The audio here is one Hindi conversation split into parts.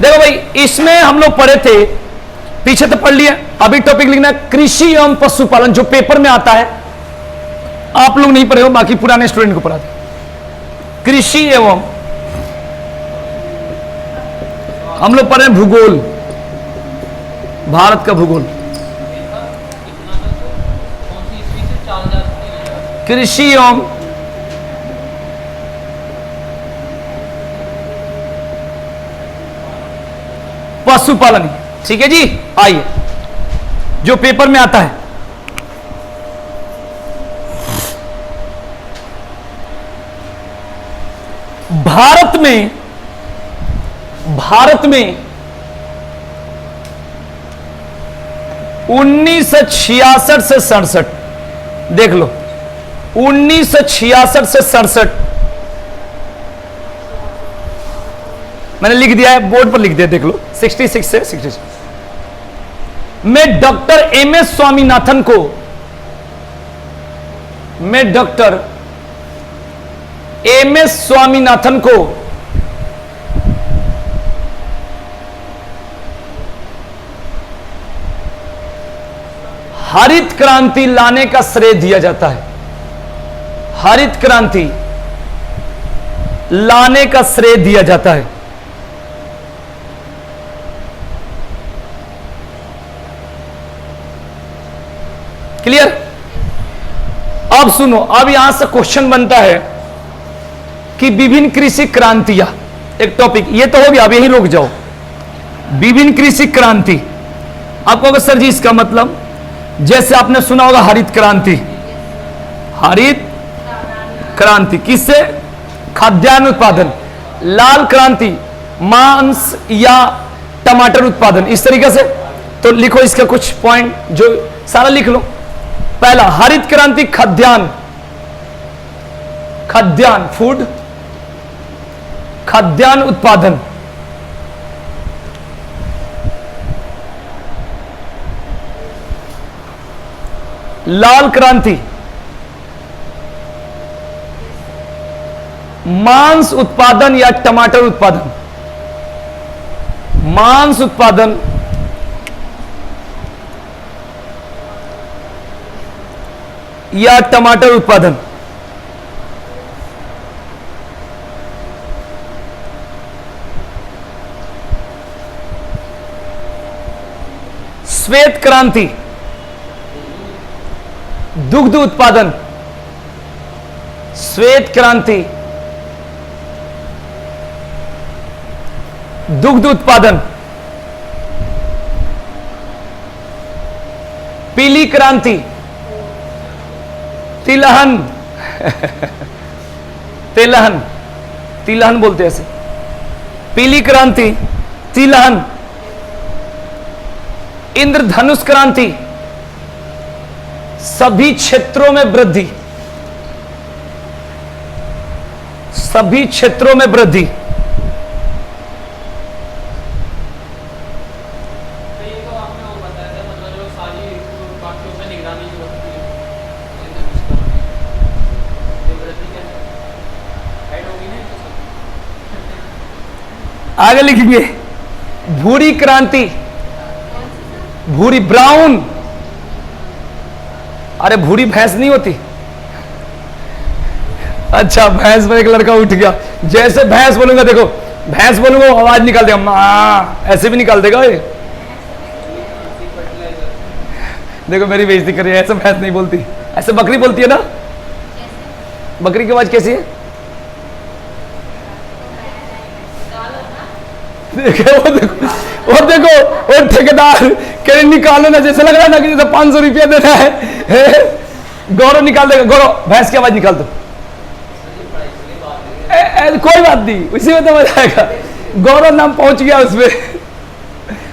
देखो भाई, इसमें हम लोग पढ़े थे, पीछे तो पढ़ लिया, अभी टॉपिक लिखना है कृषि एवं पशुपालन, जो पेपर में आता है। आप लोग नहीं पढ़े हो, बाकी पुराने स्टूडेंट को पढ़ा था। कृषि एवं, हम लोग पढ़े भूगोल, भारत का भूगोल। कृषि एवं पशुपालन, ठीक है जी। आइए, जो पेपर में आता है, भारत में 1966 से 67, देख लो 1966 से 67, मैंने लिख दिया है, बोर्ड पर लिख दिया, देख लो 66 से 66 में डॉक्टर एमएस स्वामीनाथन को, मैं डॉक्टर एमएस स्वामीनाथन को हरित क्रांति लाने का श्रेय दिया जाता है। हरित क्रांति लाने का श्रेय दिया जाता है। क्लियर? अब सुनो, अब यहां से क्वेश्चन बनता है कि विभिन्न कृषि क्रांतियां, एक टॉपिक ये तो हो गया, अब यही रुक जाओ। विभिन्न कृषि क्रांति, आप कहोगे सर जी इसका मतलब, जैसे आपने सुना होगा हरित क्रांति, हरित क्रांति किससे? खाद्यान्न उत्पादन। लाल क्रांति मांस या टमाटर उत्पादन, इस तरीके से। तो लिखो इसका कुछ पॉइंट, जो सारा लिख लो। पहला, हरित क्रांति खाद्यान्न, खाद्यान्न फूड, खाद्यान्न उत्पादन। लाल क्रांति मांस उत्पादन या टमाटर उत्पादन, मांस उत्पादन या टमाटर उत्पादन। श्वेत क्रांति दुग्ध उत्पादन, श्वेत क्रांति दुग्ध उत्पादन। पीली क्रांति तिलहन तिलहन, तिलहन बोलते हैं ऐसे। पीली क्रांति तिलहन। इंद्रधनुष क्रांति सभी क्षेत्रों में वृद्धि, सभी क्षेत्रों में वृद्धि। आगे लिखेंगे भूरी क्रांति, भूरी ब्राउन। अरे भूरी भैंस नहीं होती? अच्छा, भैंस में एक लड़का उठ गया, जैसे भैंस बोलूंगा, देखो भैंस बोलूंगा आवाज निकाल देगा, मां ऐसे भी निकाल देगा ये। देखो मेरी बेइज्जती कर रही है, ऐसे भैंस नहीं बोलती, ऐसे बकरी बोलती है ना। बकरी की आवाज कैसी है? वो देखो वो ठेकेदार कह निकालो ना, जैसे लग रहा है ना कि जैसे 500 रुपया देना है। गौरव निकाल देगा, गौरव भैंस की आवाज निकाल दो। कोई बात नहीं, उसी में तो मजा आएगा। गौरव नाम पहुंच गया, उसमें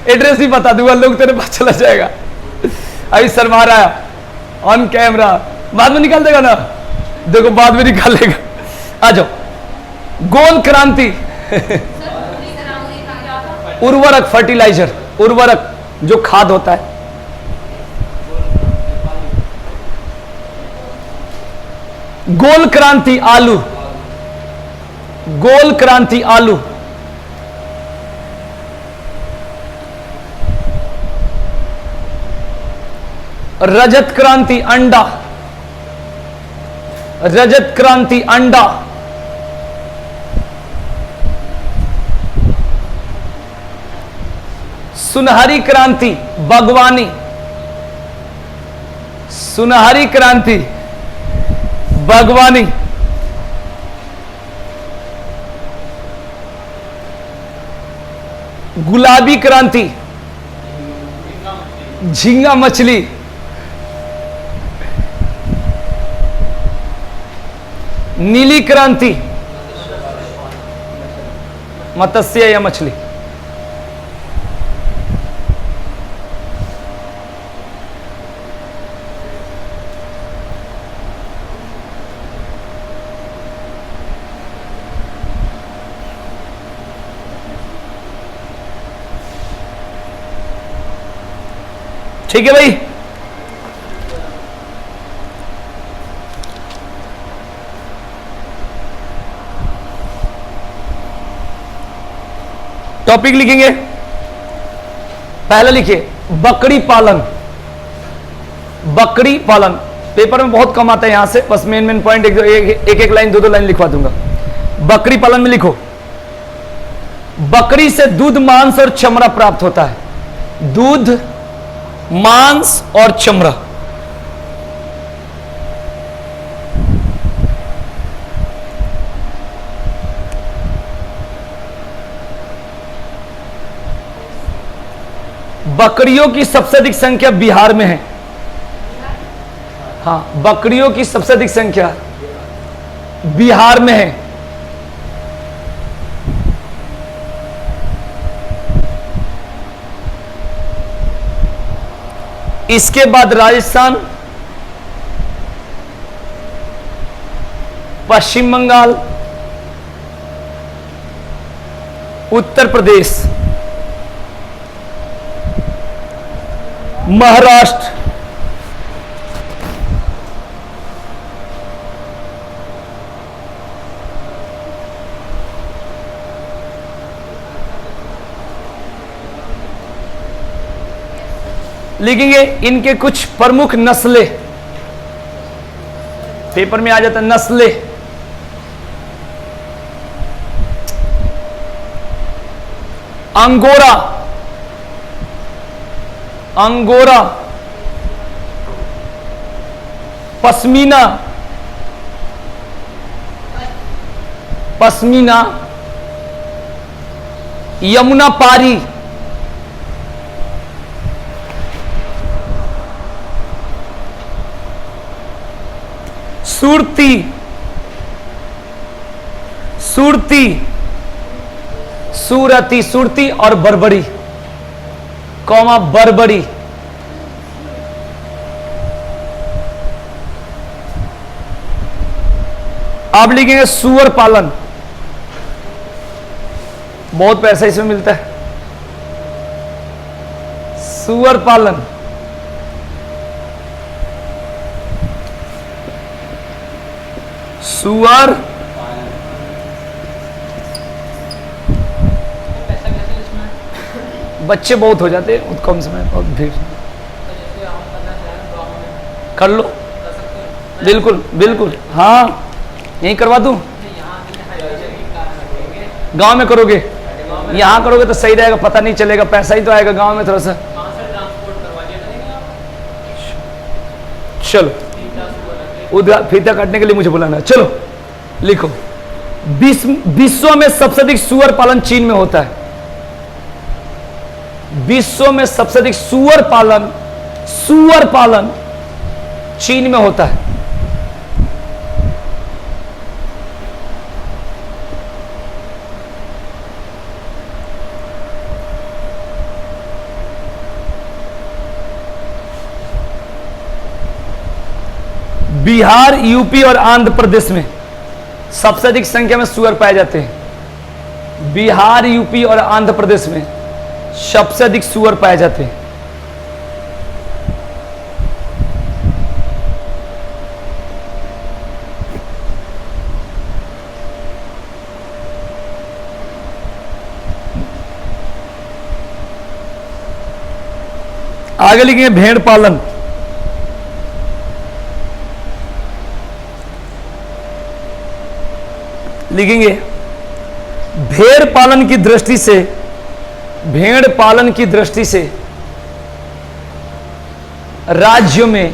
एड्रेस भी बता दूंगा, लोग तेरे पास चला जाएगा। अभी शर्मा रहा है ऑन कैमरा, बाद में निकाल देगा ना, देखो बाद में निकाल लेगा। आ जाओ, गोल क्रांति उर्वरक, फर्टिलाइजर, उर्वरक जो खाद होता है। गोल क्रांति आलू, गोल क्रांति आलू। रजत क्रांति अंडा, रजत क्रांति अंडा, सुनहरी क्रांति बागवानी, सुनहरी क्रांति बागवानी, गुलाबी क्रांति झींगा मछली, नीली क्रांति मत्स्य या मछली, ठीक है भाई। टॉपिक लिखेंगे, पहले लिखिए बकरी पालन। बकरी पालन पेपर में बहुत कम आता है, यहां से बस मेन मेन पॉइंट एक लाइन दो लाइन लिखवा दूंगा। बकरी पालन में लिखो, बकरी से दूध, मांस और चमड़ा प्राप्त होता है। दूध, मांस और चमड़ा। बकरियों की सबसे अधिक संख्या बिहार में है। हाँ, बकरियों की सबसे अधिक संख्या बिहार में है। इसके बाद राजस्थान, पश्चिम बंगाल, उत्तर प्रदेश, महाराष्ट्र, लिखेंगे इनके कुछ प्रमुख नस्लें, पेपर में आ जाता है नस्लें। अंगोरा, अंगोरा, पश्मीना, पश्मीना, यमुना पारी, सुरती, सुरती, सूरती, सुरती और बर्बरी, कौमा बर्बरी। आप लिखेंगे सुअर पालन, बहुत पैसा इसमें मिलता है। सुअर पालन, सुअर बच्चे बहुत हो जाते हैं, कम समय बहुत भीड़। कर लो, बिल्कुल बिल्कुल, हाँ यहीं करवा दूं। गांव में करोगे, यहाँ करोगे तो सही रहेगा, पता नहीं चलेगा, पैसा ही तो आएगा। गांव में थोड़ा सा चलो, उधर फीता काटने के लिए मुझे बुलाना। चलो लिखो, विश्व में सबसे अधिक सुअर पालन चीन में होता है। विश्व में सबसे अधिक सुअर पालन चीन में होता है। बिहार, यूपी और आंध्र प्रदेश में सबसे अधिक संख्या में सुअर पाए जाते हैं। बिहार, यूपी और आंध्र प्रदेश में सबसे अधिक सुअर पाए जाते हैं। आगे लिखेंगे भेड़ पालन। लिखेंगे भेड़ पालन की दृष्टि से, भेड़ पालन की दृष्टि से राज्यों में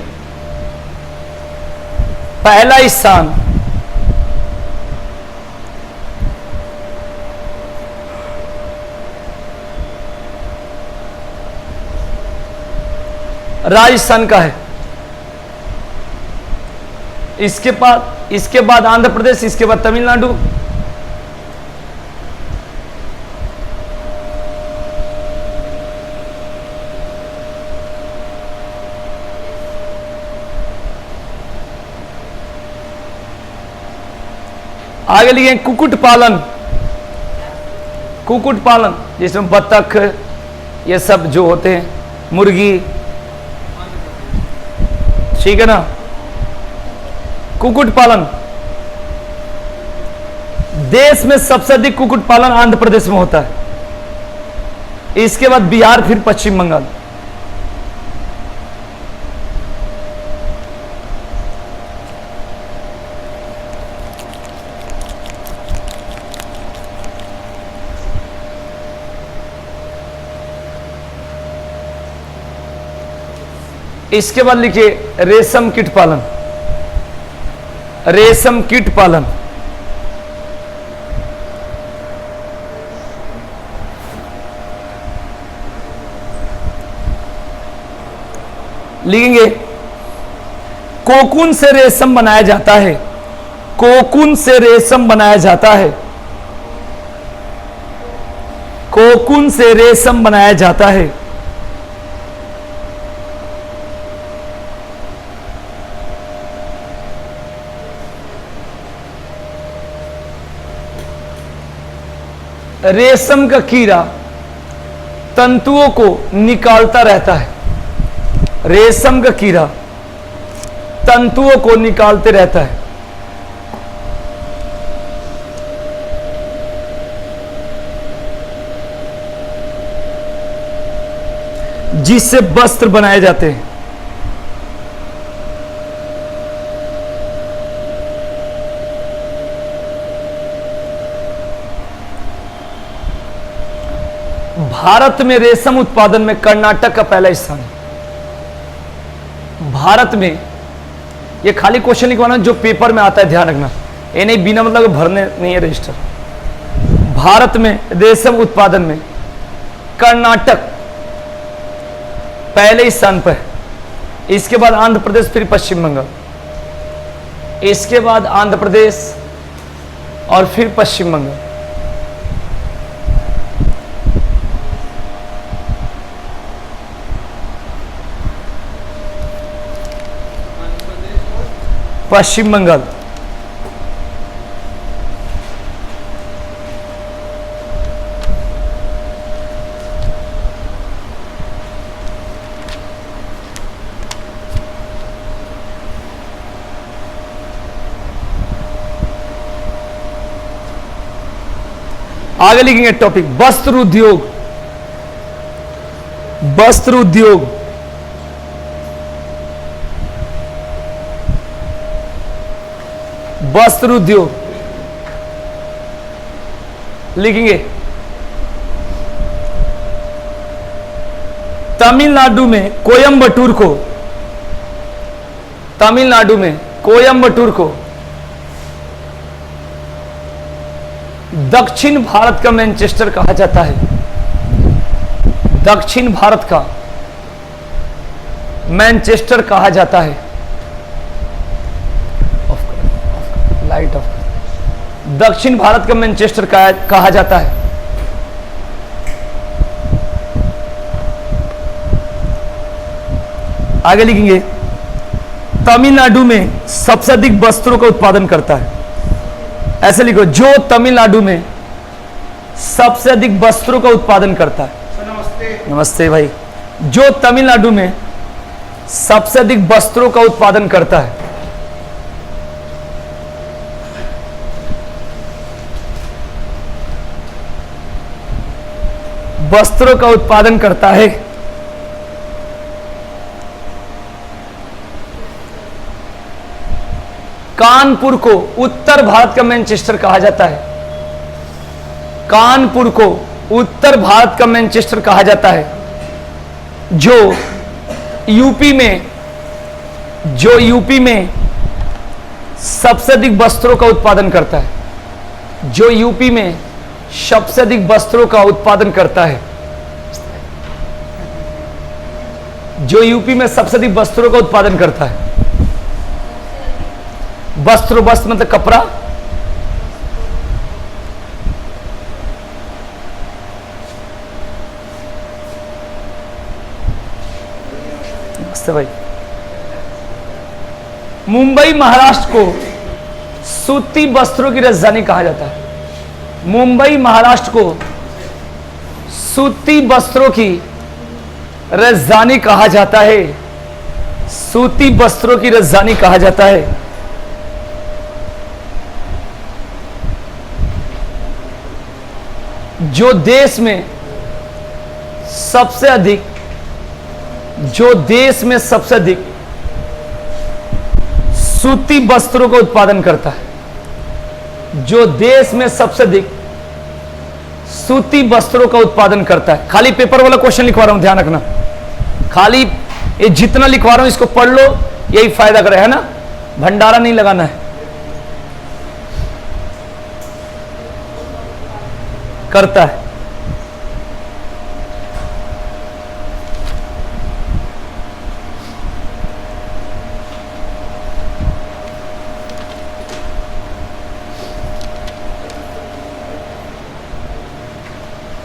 पहला स्थान राजस्थान का है। इसके बाद आंध्र प्रदेश, इसके बाद तमिलनाडु, आगे लिखे कुक्कुट पालन। कुक्कुट पालन जिसमें बत्तख ये सब जो होते हैं, मुर्गी, ठीक है ना। कुक्कुट पालन, देश में सबसे अधिक कुक्कुट पालन आंध्र प्रदेश में होता है। इसके बाद बिहार, फिर पश्चिम बंगाल। इसके बाद लिखिए रेशम कीट पालन। रेशम कीट पालन लिखेंगे कोकून से रेशम बनाया जाता है। कोकून से रेशम बनाया जाता है। कोकून से रेशम बनाया जाता है। रेशम का कीड़ा तंतुओं को निकालता रहता है। रेशम का कीड़ा तंतुओं को निकालते रहता है। जिससे वस्त्र बनाए जाते हैं। भारत में रेशम उत्पादन में कर्नाटक का पहला स्थान है। भारत में, ये खाली क्वेश्चन लिखवाना जो पेपर में आता है, ध्यान रखना, ये नहीं बिना मतलब भरने नहीं है रजिस्टर। भारत में रेशम उत्पादन में कर्नाटक पहले स्थान पर है। इसके बाद आंध्र प्रदेश, फिर पश्चिम बंगाल, इसके बाद आंध्र प्रदेश और फिर पश्चिम बंगाल। पश्चिम बंगाल। आगे लिखेंगे टॉपिक वस्त्र उद्योग। वस्त्र उद्योग वस्त्र उद्योग लिखेंगे तमिलनाडु में कोयम्बटूर को, तमिलनाडु में कोयम्बटूर को दक्षिण भारत का मैनचेस्टर कहा जाता है। दक्षिण भारत का मैनचेस्टर कहा जाता है। Light of. दक्षिण भारत का मैनचेस्टर कहा जाता है। आगे लिखेंगे तमिलनाडु में सबसे अधिक वस्त्रों का उत्पादन करता है। ऐसे लिखो, जो तमिलनाडु में सबसे अधिक वस्त्रों का उत्पादन करता है। नमस्ते। नमस्ते भाई। जो तमिलनाडु में सबसे अधिक वस्त्रों का उत्पादन करता है। वस्त्रों का उत्पादन करता है। कानपुर को उत्तर भारत का मैनचेस्टर कहा जाता है। कानपुर को उत्तर भारत का मैनचेस्टर कहा जाता है। जो यूपी में सबसे अधिक वस्त्रों का उत्पादन करता है। जो यूपी में सबसे अधिक वस्त्रों का उत्पादन करता है। जो यूपी में सबसे अधिक वस्त्रों का उत्पादन करता है। वस्त्र मतलब कपड़ा। भाई मुंबई महाराष्ट्र को सूती वस्त्रों की राजधानी कहा जाता है। मुंबई महाराष्ट्र को सूती वस्त्रों की राजधानी कहा जाता है। सूती वस्त्रों की राजधानी कहा जाता है। जो देश में सबसे अधिक सूती वस्त्रों का उत्पादन करता है। जो देश में सबसे अधिक सूती वस्त्रों का उत्पादन करता है। खाली पेपर वाला क्वेश्चन लिखवा रहा हूं, ध्यान रखना। खाली ये जितना लिखवा रहा हूं इसको पढ़ लो, यही फायदा करे, है ना। भंडारा नहीं लगाना है। करता है।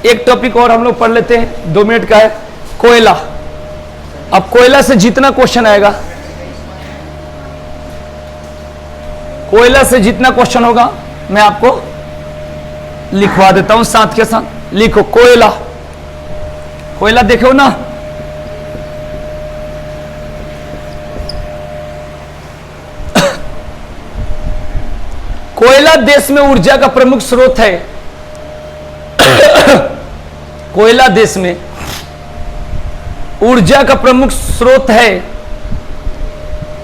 एक टॉपिक और हम लोग पढ़ लेते हैं, 2 मिनट का है। कोयला। अब कोयला से जितना क्वेश्चन आएगा, कोयला से जितना क्वेश्चन होगा मैं आपको लिखवा देता हूं साथ के साथ। लिखो कोयला। कोयला देखो ना, कोयला देश में ऊर्जा का प्रमुख स्रोत है। कोयला देश में ऊर्जा का प्रमुख स्रोत है।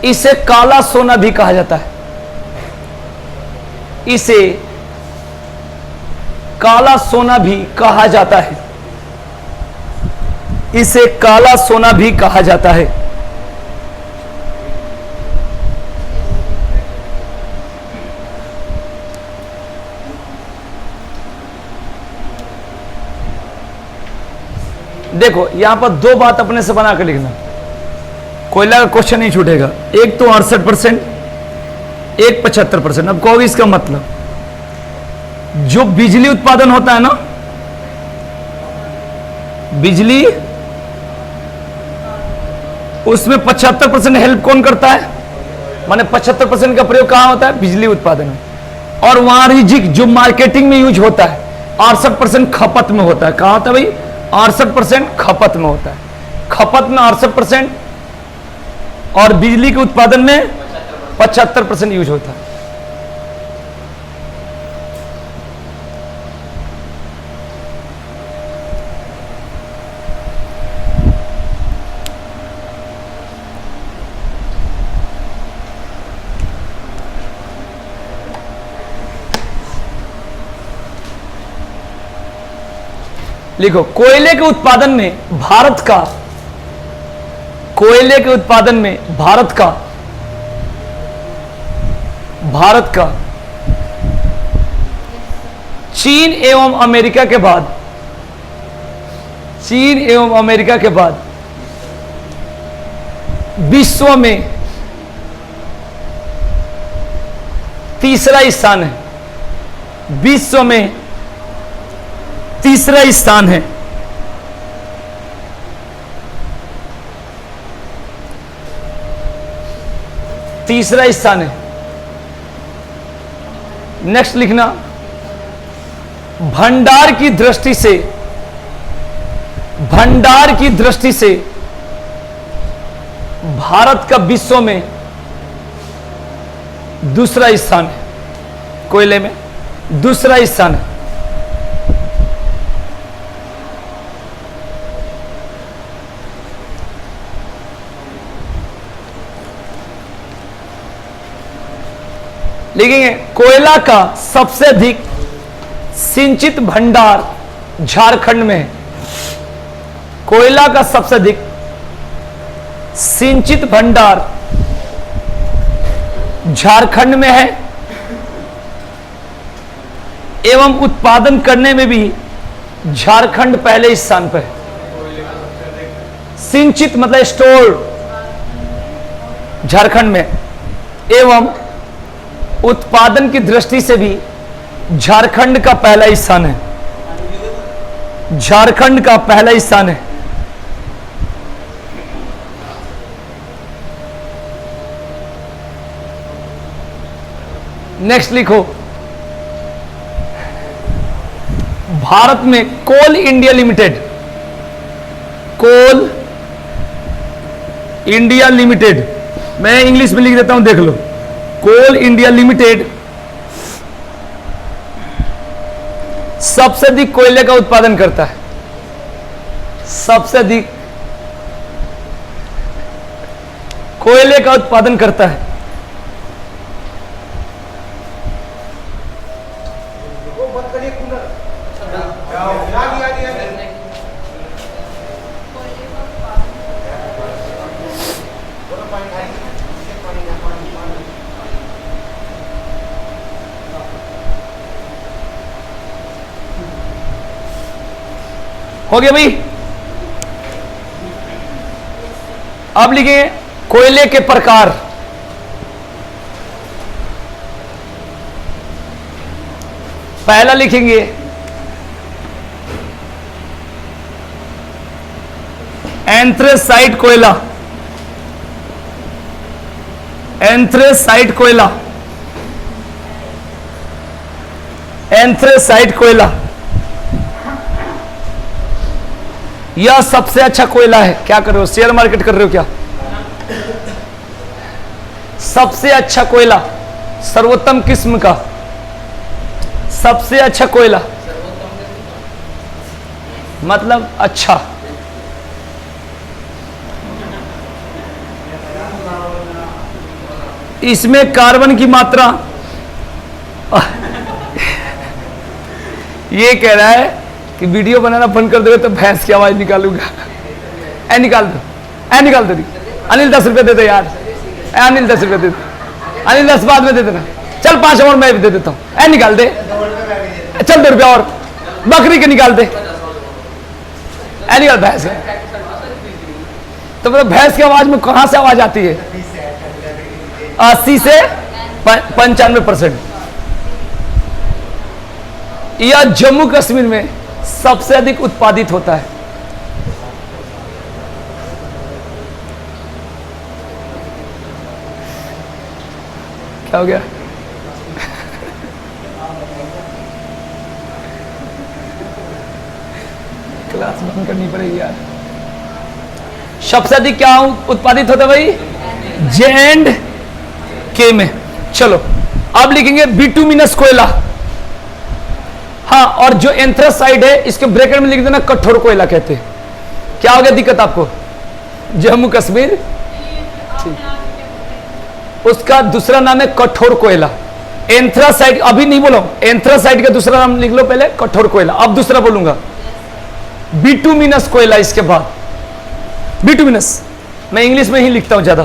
इसे काला सोना भी कहा जाता है। इसे काला सोना भी कहा जाता है। इसे काला सोना भी कहा जाता है। देखो यहां पर 2 बात अपने से बना कर लिखना। कोयला का क्वेश्चन नहीं छूटेगा। एक तो 68%, एक 75%। अब कहोगे इसका मतलब, जो बिजली उत्पादन होता है ना, बिजली, उसमें 75% हेल्प कौन करता है? माने 75% का प्रयोग कहां होता है? बिजली उत्पादन में। और वाणिज्यिक जो मार्केटिंग में यूज होता है 68% खपत में होता है। कहां होता है भाई? 68% खपत में होता है। खपत में 68% और बिजली के उत्पादन में 75% यूज होता है। लिखो कोयले के उत्पादन में भारत का, कोयले के उत्पादन में भारत का चीन एवं अमेरिका के बाद, चीन एवं अमेरिका के बाद विश्व में तीसरा स्थान है। विश्व में तीसरा स्थान है। तीसरा स्थान है। नेक्स्ट लिखना, भंडार की दृष्टि से, भंडार की दृष्टि से भारत का विश्व में दूसरा स्थान है। कोयले में दूसरा स्थान है। लिखेंगे कोयला का सबसे अधिक सिंचित भंडार झारखंड में है। कोयला का सबसे अधिक सिंचित भंडार झारखंड में है एवं उत्पादन करने में भी झारखंड पहले स्थान पर है। सिंचित मतलब स्टोर झारखंड में, एवं उत्पादन की दृष्टि से भी झारखंड का पहला स्थान है। झारखंड का पहला स्थान है। नेक्स्ट लिखो, भारत में कोल इंडिया लिमिटेड, कोल इंडिया लिमिटेड, मैं इंग्लिश में लिख देता हूं, देख लो। कोल इंडिया लिमिटेड सबसे अधिक कोयले का उत्पादन करता है। सबसे अधिक कोयले का उत्पादन करता है। हो गया भाई। अब लिखेंगे कोयले के प्रकार। पहला लिखेंगे एंथ्रेसाइट कोयला। एंथ्रेसाइट कोयला, एंथ्रेसाइट कोयला यह सबसे अच्छा कोयला है। क्या कर रहे हो, शेयर मार्केट कर रहे हो क्या? सबसे अच्छा कोयला, सर्वोत्तम किस्म का, सबसे अच्छा कोयला मतलब अच्छा। इसमें कार्बन की मात्रा ये कह रहा है कि वीडियो बनाना बंद कर दोगे तो भैंस की आवाज निकालूंगा। ए निकाल दो, ए निकाल दो। अनिल 10 रुपए दे दे यार, ए अनिल 10 रुपए दे दे। अनिल 10 बाद में दे देना। चल 5 और मैं भी दे देता हूं। ए निकाल दे, चल 2 रुपया और बकरी के निकाल दे। ए निकाल भैंस है तो मतलब भैंस की आवाज में कहां से आवाज आती है? 80 से 95%। यह जम्मू कश्मीर में सबसे अधिक उत्पादित होता है। क्या हो गया? क्लास बंद करनी पड़ेगी यार। सबसे अधिक क्या उत्पादित होता है भाई? जे एंड के में। चलो अब लिखेंगे बिटुमिनस कोयला। हाँ, और जो एंथ्रासाइड है इसके ब्रैकेट में लिख देना कठोर कोयला कहते हैं। क्या हो गया दिक्कत आपको? जम्मू कश्मीर, उसका दूसरा नाम है कठोर कोयला। एंथ्रासाइड अभी नहीं बोलो, एंथ्रासाइड का दूसरा नाम लिख लो पहले, कठोर कोयला। अब दूसरा बोलूंगा बिटुमिनस कोयला। इसके बाद बिटुमिनस, मैं इंग्लिश में ही लिखता हूं ज्यादा।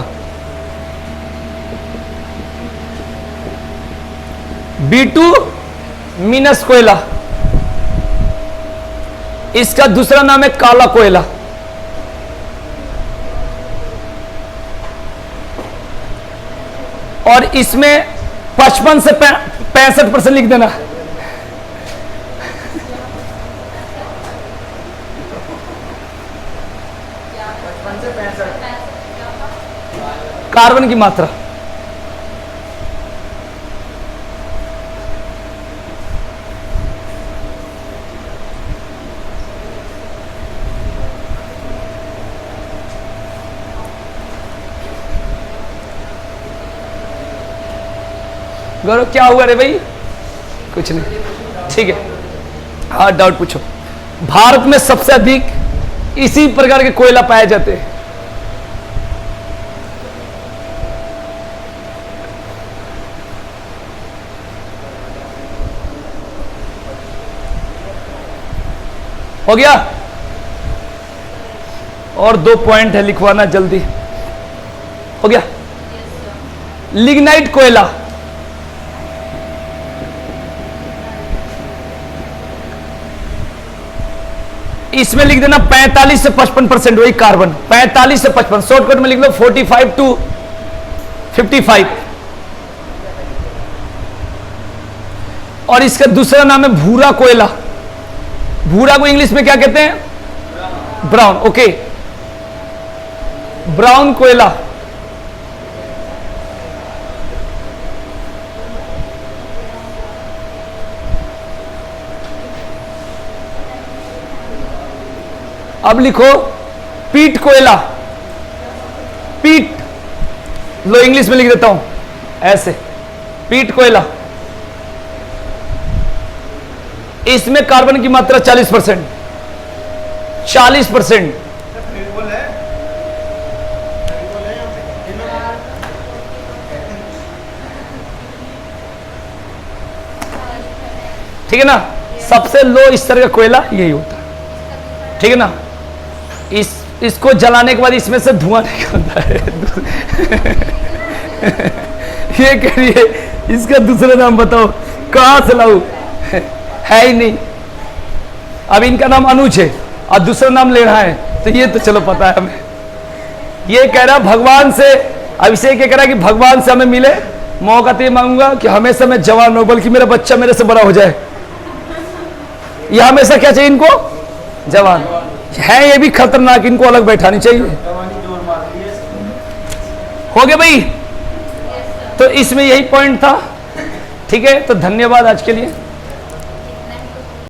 बिटुमिनस कोयला, इसका दूसरा नाम है काला कोयला। और इसमें 55 से 65% लिख देना। कार्बन की मात्रा। गौरव क्या हुआ रे भाई? कुछ नहीं, ठीक है। हाँ डाउट पूछो। भारत में सबसे अधिक इसी प्रकार के कोयला पाए जाते हैं। हो गया? और 2 पॉइंट है, लिखवाना जल्दी। हो गया? लिग्नाइट कोयला, इसमें लिख देना 45 से 55% वही कार्बन, 45 से 55, शॉर्टकट में लिख लो 45 टू 55। और इसका दूसरा नाम है भूरा कोयला। भूरा को इंग्लिश में क्या कहते हैं? ब्राउन। ओके, ब्राउन कोयला, अब लिखो पीट कोयला। पीट, लो इंग्लिश में लिख देता हूं ऐसे, पीट कोयला। इसमें कार्बन की मात्रा 40%, 40%। ठीक है ना? सबसे लो इस तरह का कोयला यही होता है। ठीक है ना? इसको जलाने के बाद इसमें से धुआं निकलता है। ये करिए, इसका दूसरा नाम बताओ, कहां से लाऊं? है ही नहीं। अब इनका नाम अनुज है और दूसरा नाम ले रहा है, तो ये तो चलो पता है हमें। ये कह रहा भगवान से, अब इसे क्या कह रहा कि भगवान से हमें मिले मौका, तो ये मांगूंगा कि हमेशा मैं जवान हो, बल्कि मेरा बच्चा मेरे से बड़ा हो जाए। ये हमेशा क्या चाहिए इनको? जवान। है ये भी खतरनाक, इनको अलग बैठानी चाहिए। हो गया भाई? तो इसमें यही पॉइंट था। ठीक है, तो धन्यवाद आज के लिए।